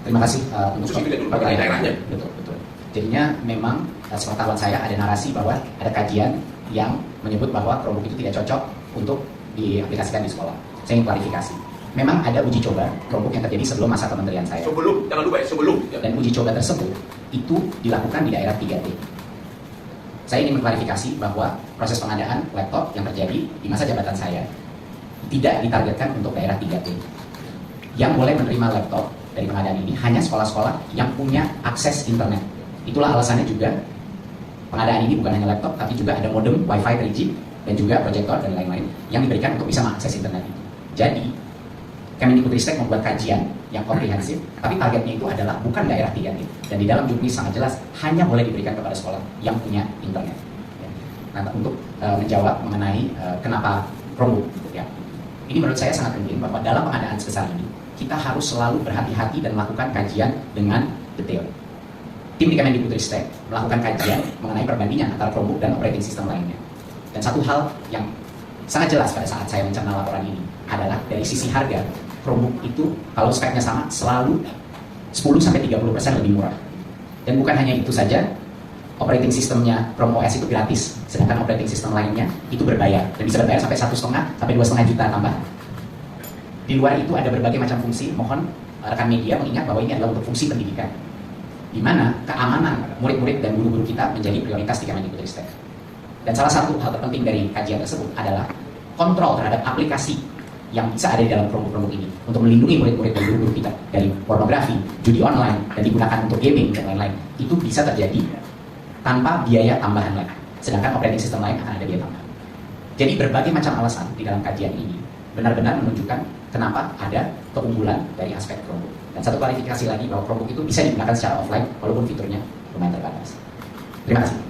Terima kasih untuk daerahnya. Betul. Jadinya memang sepengetahuan saya ada narasi bahwa ada kajian yang menyebut bahwa Chromebook itu tidak cocok untuk diaplikasikan di sekolah. Saya ingin klarifikasi. Memang ada uji coba Chromebook yang terjadi sebelum masa kementerian saya. Sebelum, jangan lupa ya, sebelum. Dan uji coba tersebut itu dilakukan di daerah 3T. Saya ingin mengklarifikasi bahwa proses pengadaan laptop yang terjadi di masa jabatan saya tidak ditargetkan untuk daerah 3T. Yang boleh menerima laptop dari pengadaan ini hanya sekolah-sekolah yang punya akses internet. Itulah alasannya juga pengadaan ini bukan hanya laptop, tapi juga ada modem Wi-Fi 3G dan juga proyektor dan lain-lain yang diberikan untuk bisa mengakses internet itu. Jadi, Kemendikbudristek membuat kajian yang komprehensif, tapi targetnya itu adalah bukan daerah 3T. Dan di dalam juknis sangat jelas, hanya boleh diberikan kepada sekolah yang punya internet. Nah, untuk menjawab mengenai kenapa Chromebook, ya, ini menurut saya sangat penting bahwa dalam pengadaan sebesar ini, kita harus selalu berhati-hati dan melakukan kajian dengan detail. Tim di Kemendikbudristek melakukan kajian mengenai perbandingan antara Chromebook dan operating system lainnya. Dan satu hal yang sangat jelas pada saat saya mencerna laporan ini adalah dari sisi harga, Chromebook itu kalau speknya sama selalu 10-30% lebih murah. Dan bukan hanya itu saja, operating systemnya Chrome OS itu gratis, sedangkan operating system lainnya itu berbayar dan bisa berbayar sampai 1,5-2,5 juta tambahan. Di luar itu ada berbagai macam fungsi. Mohon rekan media mengingat bahwa ini adalah untuk fungsi pendidikan, di mana keamanan murid-murid dan guru-guru kita menjadi prioritas di Kemendikbudristek. Dan salah satu hal terpenting dari kajian tersebut adalah kontrol terhadap aplikasi yang bisa ada di dalam Chromebook ini untuk melindungi murid-murid dan guru-guru kita dari pornografi, judi online, dan digunakan untuk gaming dan lain-lain. Itu bisa terjadi tanpa biaya tambahan lagi, sedangkan operating system lain akan ada biaya tambahan. Jadi berbagai macam alasan di dalam kajian ini benar-benar menunjukkan kenapa ada keunggulan dari aspek Chromebook. Dan satu klarifikasi lagi bahwa Chromebook itu bisa digunakan secara offline walaupun fiturnya lumayan terbatas. Terima kasih.